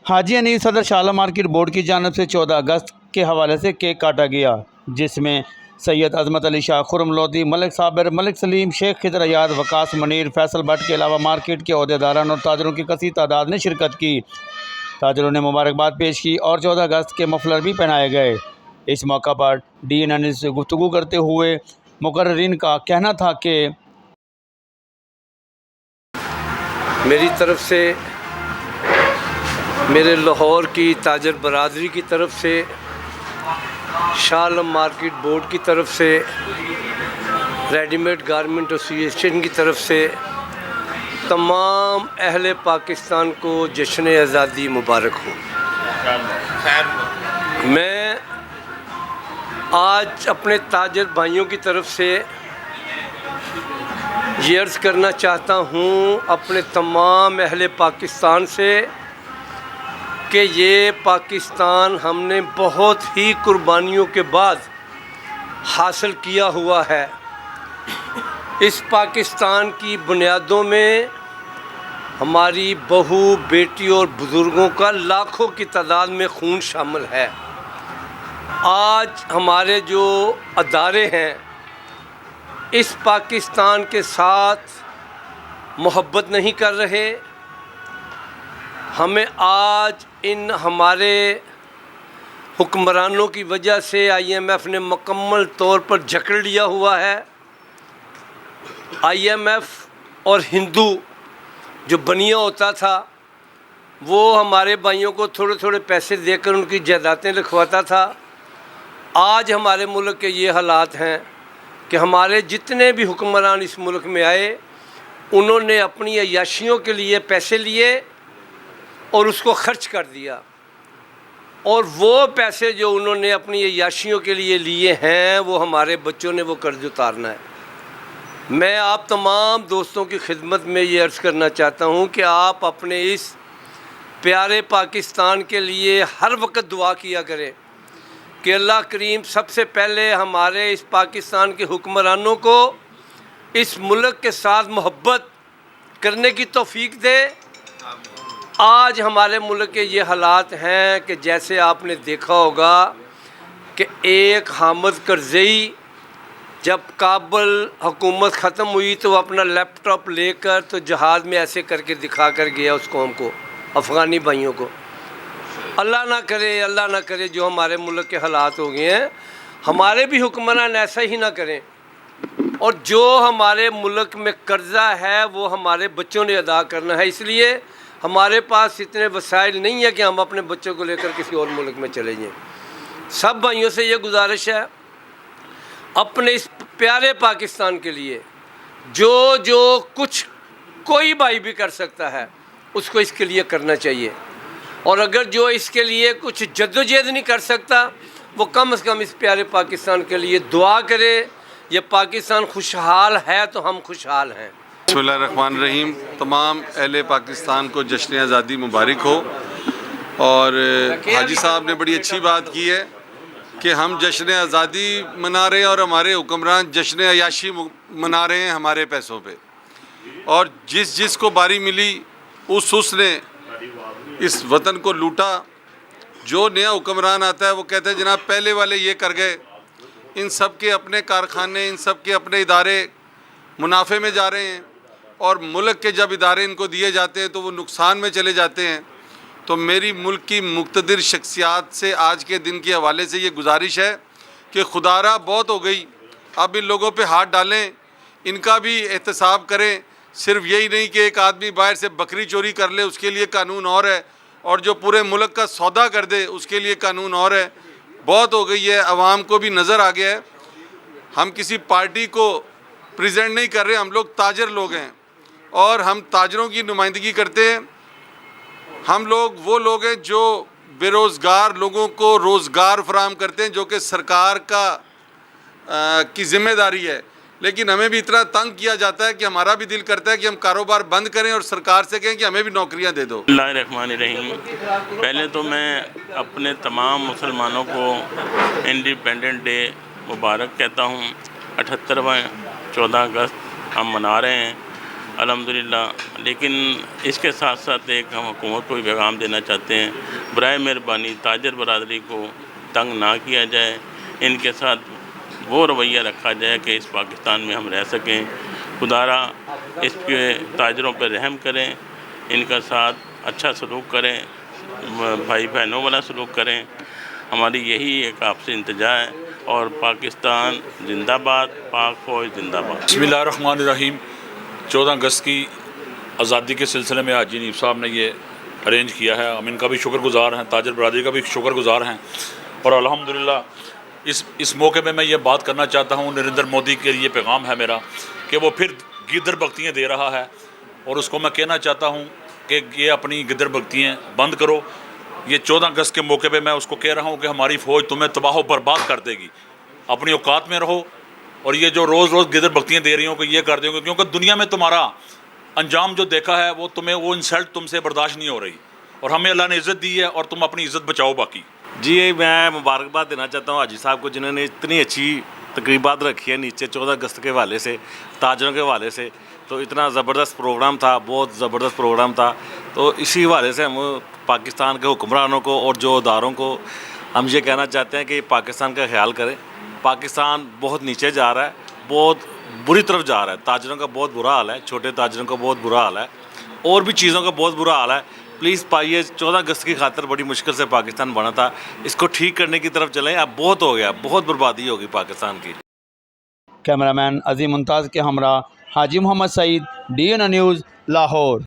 हाजी अनीस सदर शाला market board की जानब से 14 अगस्त के हवाले से केक काटा गया, जिसमें सैयद अजमत अली शाह, खुरम लोधी, मलिक साबिर, मलिक सलीम, शेख खिदर अयाद, वकास मुनीर, फैसल भट्ट के अलावा मार्केट के अहदेदारान और ताजरों की कसीर तादाद ने शिरकत की। ताजरों ने मुबारकबाद पेश की और 14 अगस्त के मफलर भी पहनाए गए। इस मौका पर डी अनीस से गुफ्तगू करते हुए मुकर्रिरीन का कहना था कि मेरी तरफ से, मेरे लाहौर की ताजर बरादरी की तरफ से, शाह आलम मार्केट बोर्ड की तरफ से, रेडीमेड गारमेंट एसोसिएशन की तरफ से तमाम अहले पाकिस्तान को जश्न आज़ादी मुबारक हो। मैं आज अपने ताजर भाइयों की तरफ से ये अर्ज़ करना चाहता हूँ अपने तमाम अहले पाकिस्तान से कि ये पाकिस्तान हमने बहुत ही कुर्बानियों के बाद हासिल किया हुआ है। इस पाकिस्तान की बुनियादों में हमारी बहू, बेटी और बुज़ुर्गों का लाखों की तादाद में खून शामिल है। आज हमारे जो अदारे हैं इस पाकिस्तान के साथ मोहब्बत नहीं कर रहे। हमें आज इन हमारे हुक्मरानों की वजह से IMF ने मुकम्मल तौर पर जकड़ लिया हुआ है। IMF और हिंदू जो बनिया होता था वो हमारे भाइयों को थोड़े थोड़े पैसे देकर उनकी जायदादें लिखवाता था। आज हमारे मुल्क के ये हालात हैं कि हमारे जितने भी हुक्मरान इस मुल्क में आए उन्होंने अपनी अय्याशियों के लिए पैसे लिए और उसको खर्च कर दिया, और वो पैसे जो उन्होंने अपनी अय्याशियों के लिए लिए हैं वो हमारे बच्चों ने वो कर्ज उतारना है। मैं आप तमाम दोस्तों की खिदमत में ये अर्ज़ करना चाहता हूँ कि आप अपने इस प्यारे पाकिस्तान के लिए हर वक्त दुआ किया करें कि अल्लाह करीम सबसे पहले हमारे इस पाकिस्तान के हुक्मरानों को इस मुल्क के साथ मोहब्बत करने की तौफीक दे। आज हमारे मुल्क के ये हालात हैं कि जैसे आपने देखा होगा कि एक हामिद करज़ई जब काबुल हुकूमत ख़त्म हुई तो वो अपना लैपटॉप लेकर तो जहाज़ में ऐसे करके दिखा कर गया उस कौम को, अफ़गानी भाइयों को। अल्लाह ना करे जो हमारे मुल्क के हालात हो गए हैं हमारे भी हुक्मरान ऐसा ही ना करें, और जो हमारे मुल्क में कर्ज़ा है वो हमारे बच्चों ने अदा करना है। इसलिए हमारे पास इतने वसाइल नहीं है कि हम अपने बच्चों को लेकर किसी और मुल्क में चले जाएं। सब भाइयों से ये गुजारिश है अपने इस प्यारे पाकिस्तान के लिए जो कुछ कोई भाई भी कर सकता है उसको इसके लिए करना चाहिए, और अगर जो इसके लिए कुछ जद्दोजहद नहीं कर सकता वो कम से कम इस प्यारे पाकिस्तान के लिए दुआ करे। ये पाकिस्तान खुशहाल है तो हम खुशहाल हैं। बिस्मिल्लाहिर्रहमानिर्रहीम। तमाम अहले पाकिस्तान को जश्न आज़ादी मुबारक हो। और हाजी साहब ने बड़ी अच्छी बात की है कि हम जश्न आज़ादी मना रहे हैं और हमारे हुक्मरान जश्न अयाशी मना रहे हैं हमारे पैसों पे, और जिस को बारी मिली उसने इस वतन को लूटा। जो नया हुक्मरान आता है वो कहते हैं जनाब पहले वाले ये कर गए। इन सब के अपने कारखाने, इन सब के अपने इदारे मुनाफे में जा रहे हैं, और मुल्क के जब इदारे इनको दिए जाते हैं तो वो नुकसान में चले जाते हैं। तो मेरी मुल्क की मुक़्तदिर शख्सियात से आज के दिन के हवाले से ये गुजारिश है कि खुदारा बहुत हो गई, अब इन लोगों पे हाथ डालें, इनका भी एहतसाब करें। सिर्फ यही नहीं कि एक आदमी बाहर से बकरी चोरी कर ले उसके लिए कानून और है, और जो पूरे मुल्क का सौदा कर दे उसके लिए कानून और है। बहुत हो गई है, अवाम को भी नज़र आ गया है। हम किसी पार्टी को प्रेजेंट नहीं कर रहे, हम लोग ताजर लोग हैं और हम ताजरों की नुमाइंदगी करते हैं। हम लोग वो लोग हैं जो बेरोज़गार लोगों को रोज़गार फराहम करते हैं, जो कि सरकार की ज़िम्मेदारी है। लेकिन हमें भी इतना तंग किया जाता है कि हमारा भी दिल करता है कि हम कारोबार बंद करें और सरकार से कहें कि हमें भी नौकरियां दे दो। बिस्मिल्लाहिर्रहमानिर्रहीम। पहले तो मैं अपने तमाम मुसलमानों को इंडिपेंडेंट डे मुबारक कहता हूँ। 78वां 14 अगस्त हम मना रहे हैं। अल्हम्दुलिल्लाह। लेकिन इसके साथ साथ एक हम हुकूमत को भी पैगाम देना चाहते हैं, बराए मेहरबानी ताजर बरादरी को तंग ना किया जाए, इनके साथ वो रवैया रखा जाए कि इस पाकिस्तान में हम रह सकें। खुदारा इसके ताजरों पर रहम करें, इनका साथ अच्छा सलूक करें, भाई बहनों वाला सलूक करें। हमारी यही एक आपसे इंतजा है। और पाकिस्तान जिंदाबाद, पाक फौज जिंदाबाद। बिस्मिल्लाहिर्रहमानिर्रहीम। 14 अगस्त की आज़ादी के सिलसिले में हाजी नीफ साहब ने ये अरेंज किया है, हम इनका भी शुक्रगुज़ार हैं, ताजर बरादरी का भी शुक्रगुज़ार हैं। और अल्हम्दुलिल्लाह इस मौके पे मैं ये बात करना चाहता हूँ, नरेंद्र मोदी के लिए पैगाम है मेरा कि वो फिर गिदर बख्तियाँ दे रहा है और उसको मैं कहना चाहता हूँ कि ये अपनी गिदर बख्तियाँ बंद करो। ये 14 अगस्त के मौके पे मैं उसको कह रहा हूँ कि हमारी फ़ौज तुम्हें तबाह बर्बाद कर देगी, अपनी औकात में रहो। और ये जो रोज़ रोज़ गिदर बख्तियाँ दे रही हो कि ये कर देंगे, क्योंकि दुनिया में तुम्हारा अंजाम जो देखा है वो तुम्हें वो इंसल्ट तुमसे बर्दाश्त नहीं हो रही, और हमें अल्लाह ने इज़्ज़त दी है और तुम अपनी इज़्ज़त बचाओ। बाकी जी मैं मुबारकबाद देना चाहता हूँ हाजी साहब को, जिन्होंने इतनी अच्छी तकरीबात रखी है नीचे 14 अगस्त के हवाले से, ताजरों के हवाले से। तो इतना ज़बरदस्त प्रोग्राम था, बहुत ज़बरदस्त प्रोग्राम था। तो इसी हवाले से हम पाकिस्तान के हुक्मरानों को और जो इदारों को हम ये कहना चाहते हैं कि पाकिस्तान का ख्याल करें। पाकिस्तान बहुत नीचे जा रहा है, बहुत बुरी तरफ जा रहा है। ताजरों का बहुत बुरा हाल है, छोटे ताजरों का बहुत बुरा हाल है, और भी चीज़ों का बहुत बुरा हाल है। प्लीज़ पाइए, 14 अगस्त की खातिर बड़ी मुश्किल से पाकिस्तान बना था, इसको ठीक करने की तरफ चलें। अब बहुत हो गया, बहुत बर्बादी होगी पाकिस्तान की। कैमरामैन अजीम मुमताज़ के हमरा हाजी मोहम्मद सईद, DN न्यूज़, लाहौर।